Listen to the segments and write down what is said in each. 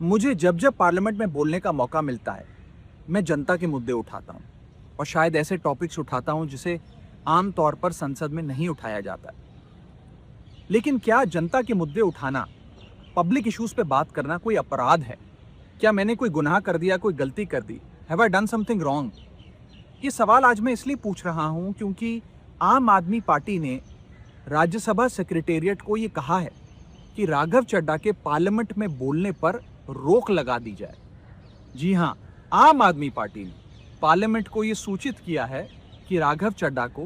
मुझे जब जब पार्लियामेंट में बोलने का मौका मिलता है, मैं जनता के मुद्दे उठाता हूँ और शायद ऐसे टॉपिक्स उठाता हूँ जिसे आम तौर पर संसद में नहीं उठाया जाता है। लेकिन क्या जनता के मुद्दे उठाना, पब्लिक इश्यूज पे बात करना कोई अपराध है? क्या मैंने कोई गुनाह कर दिया, कोई गलती कर दी? Have I done something wrong? ये सवाल आज मैं इसलिए पूछ रहा हूँ क्योंकि आम आदमी पार्टी ने राज्यसभा सेक्रेटेरिएट को ये कहा है कि राघव चड्ढा के पार्लियामेंट में बोलने पर रोक लगा दी जाए। जी हां, आम आदमी पार्टी ने पार्लियामेंट को यह सूचित किया है कि राघव चड्ढा को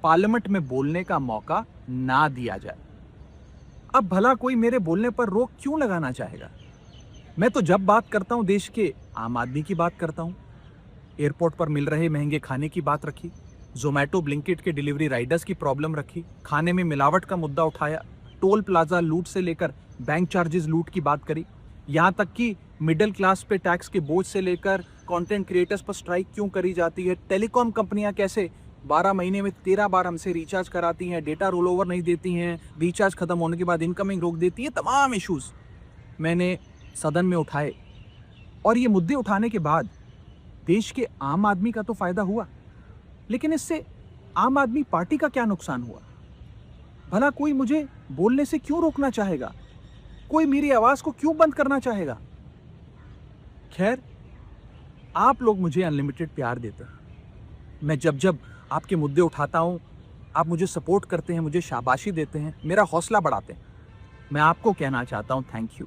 पार्लियामेंट में बोलने का मौका ना दिया जाए। अब भला कोई मेरे बोलने पर रोक क्यों लगाना चाहेगा? मैं तो जब बात करता हूं देश के आम आदमी की बात करता हूं। एयरपोर्ट पर मिल रहे महंगे खाने की बात रखी, जोमैटो ब्लिंकिट के डिलीवरी राइडर्स की प्रॉब्लम रखी, खाने में मिलावट का मुद्दा उठाया, टोल प्लाजा लूट से लेकर बैंक चार्जेस लूट की बात करी, यहाँ तक कि मिडिल क्लास पे टैक्स के बोझ से लेकर कंटेंट क्रिएटर्स पर स्ट्राइक क्यों करी जाती है, टेलीकॉम कंपनियां कैसे 12 महीने में 13 बार हमसे रिचार्ज कराती हैं, डेटा रोल ओवर नहीं देती हैं, रिचार्ज खत्म होने के बाद इनकमिंग रोक देती हैं, तमाम इश्यूज मैंने सदन में उठाए। और ये मुद्दे उठाने के बाद देश के आम आदमी का तो फायदा हुआ, लेकिन इससे आम आदमी पार्टी का क्या नुकसान हुआ? भला कोई मुझे बोलने से क्यों रोकना चाहेगा? कोई मेरी आवाज को क्यों बंद करना चाहेगा? खैर, आप लोग मुझे अनलिमिटेड प्यार देते हैं। मैं जब जब आपके मुद्दे उठाता हूं, आप मुझे सपोर्ट करते हैं, मुझे शाबाशी देते हैं, मेरा हौसला बढ़ाते हैं। मैं आपको कहना चाहता हूं थैंक यू।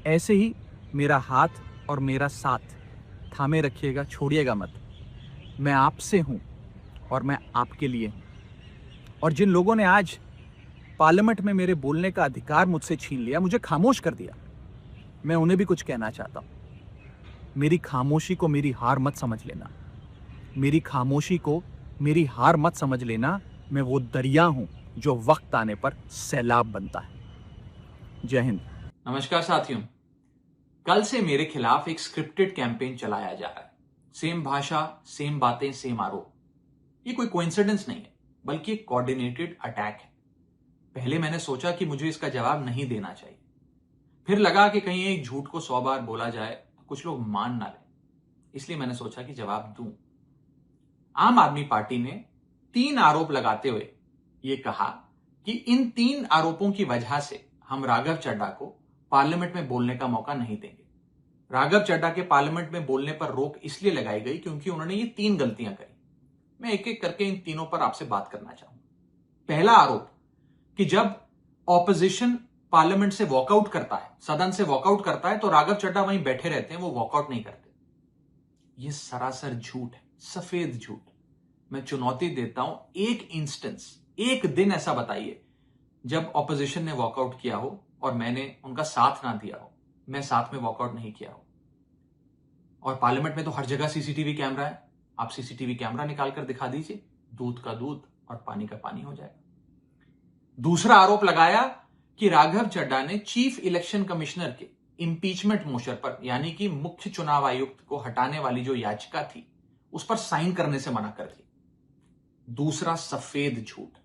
ऐसे ही मेरा हाथ और मेरा साथ थामे रखिएगा, छोड़िएगा मत। मैं आपसे हूं और मैं आपके लिए हूं। और जिन लोगों ने आज पार्लियामेंट में मेरे बोलने का अधिकार मुझसे छीन लिया, मुझे खामोश कर दिया, मैं उन्हें भी कुछ कहना चाहता हूं। मेरी खामोशी को मेरी हार मत समझ लेना। मेरी खामोशी को मेरी हार मत समझ लेना। मैं वो दरिया हूं जो वक्त आने पर सैलाब बनता है। जय हिंद। नमस्कार साथियों, कल से मेरे खिलाफ एक स्क्रिप्टेड कैंपेन चलाया जा रहा है। सेम भाषा, सेम बातें, सेम आरोप। ये कोई कोइंसिडेंस नहीं है, बल्कि एक कोऑर्डिनेटेड अटैक है। पहले मैंने सोचा कि मुझे इसका जवाब नहीं देना चाहिए, फिर लगा कि कहीं एक झूठ को 100 बार बोला जाए तो कुछ लोग मान ना लें, इसलिए मैंने सोचा कि जवाब दूं। आम आदमी पार्टी ने 3 आरोप लगाते हुए यह कहा कि इन 3 आरोपों की वजह से हम राघव चड्ढा को पार्लियामेंट में बोलने का मौका नहीं देंगे। राघव चड्ढा के पार्लियामेंट में बोलने पर रोक इसलिए लगाई गई क्योंकि उन्होंने ये 3 गलतियां करी। मैं एक एक करके इन तीनों पर आपसे बात करना चाहूंगा। पहला आरोप कि जब ऑपोजिशन पार्लियामेंट से वॉकआउट करता है, सदन से वॉकआउट करता है, तो राघव चड्ढा वहीं बैठे रहते हैं, वो वॉकआउट नहीं करते। यह सरासर झूठ है, सफेद झूठ। मैं चुनौती देता हूं, एक इंस्टेंस, एक दिन ऐसा बताइए जब ऑपोजिशन ने वॉकआउट किया हो और मैंने उनका साथ ना दिया हो, मैं साथ में वॉकआउट नहीं किया हो। और पार्लियामेंट में तो हर जगह सीसीटीवी कैमरा है, आप सीसीटीवी कैमरा निकालकर दिखा दीजिए, दूध का दूध और पानी का पानी हो जाएगा। दूसरा आरोप लगाया कि राघव चड्ढा ने चीफ इलेक्शन कमिश्नर के इंपीचमेंट मोशन पर, यानी कि मुख्य चुनाव आयुक्त को हटाने वाली जो याचिका थी, उस पर साइन करने से मना कर दिया। दूसरा सफेद झूठ।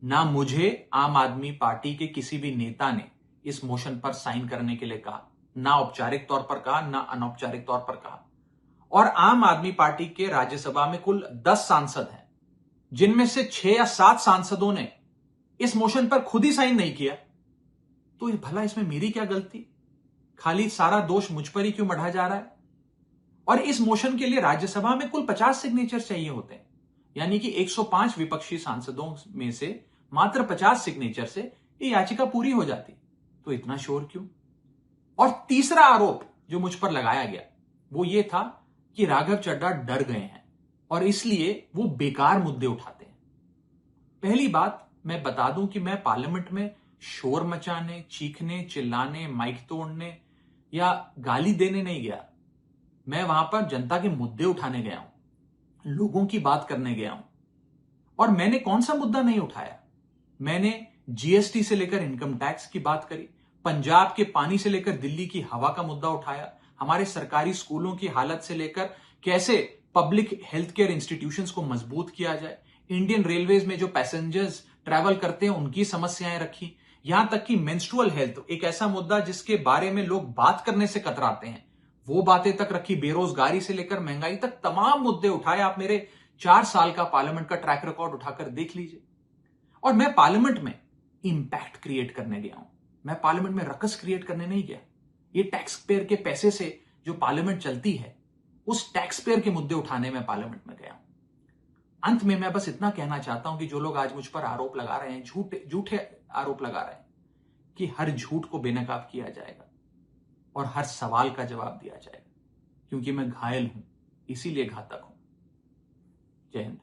ना मुझे आम आदमी पार्टी के किसी भी नेता ने इस मोशन पर साइन करने के लिए कहा, ना औपचारिक तौर पर कहा, ना अनौपचारिक तौर पर कहा। और आम आदमी पार्टी के राज्यसभा में कुल 10 सांसद हैं, जिनमें से 6 या 7 सांसदों ने इस मोशन पर खुद ही साइन नहीं किया। तो भला इसमें मेरी क्या गलती? खाली सारा दोष मुझ पर ही क्यों मढ़ा जा रहा है? और इस मोशन के लिए राज्यसभा में कुल 50 सिग्नेचर चाहिए होते हैं, यानी कि 105 विपक्षी सांसदों में से मात्र 50 सिग्नेचर से ये याचिका पूरी हो जाती। तो इतना शोर क्यों? और तीसरा आरोप जो मुझ पर लगाया गया वो ये था कि राघव चड्ढा डर गए हैं और इसलिए वो बेकार मुद्दे उठाते हैं। पहली बात मैं बता दूं कि मैं पार्लियामेंट में शोर मचाने, चीखने, चिल्लाने, माइक तोड़ने या गाली देने नहीं गया। मैं वहां पर जनता के मुद्दे उठाने गया हूं, लोगों की बात करने गया हूं। और मैंने कौन सा मुद्दा नहीं उठाया? मैंने जीएसटी से लेकर इनकम टैक्स की बात करी, पंजाब के पानी से लेकर दिल्ली की हवा का मुद्दा उठाया, हमारे सरकारी स्कूलों की हालत से लेकर कैसे पब्लिक हेल्थ केयर इंस्टीट्यूशंस को मजबूत किया जाए, इंडियन रेलवेज में जो पैसेंजर्स ट्रैवल करते हैं उनकी समस्याएं रखी, यहां तक कि मेंस्ट्रुअल हेल्थ, एक ऐसा मुद्दा जिसके बारे में लोग बात करने से कतराते हैं, वो बातें तक रखी। बेरोजगारी से लेकर महंगाई तक तमाम मुद्दे उठाए। आप मेरे 4 साल का पार्लियामेंट का ट्रैक रिकॉर्ड उठाकर देख लीजिए। और मैं पार्लियामेंट में इंपैक्ट क्रिएट करने गया हूं, मैं पार्लियामेंट में रकस क्रिएट करने नहीं गया। ये टैक्स पेयर के पैसे से जो पार्लियामेंट चलती है, उस टैक्स पेयर के मुद्दे उठाने में पार्लियामेंट में गया हूं। अंत में मैं बस इतना कहना चाहता हूं कि जो लोग आज मुझ पर आरोप लगा रहे हैं, झूठे आरोप लगा रहे हैं, कि हर झूठ को बेनकाब किया जाएगा और हर सवाल का जवाब दिया जाएगा, क्योंकि मैं घायल हूं, इसीलिए घातक हूं। जय हिंद।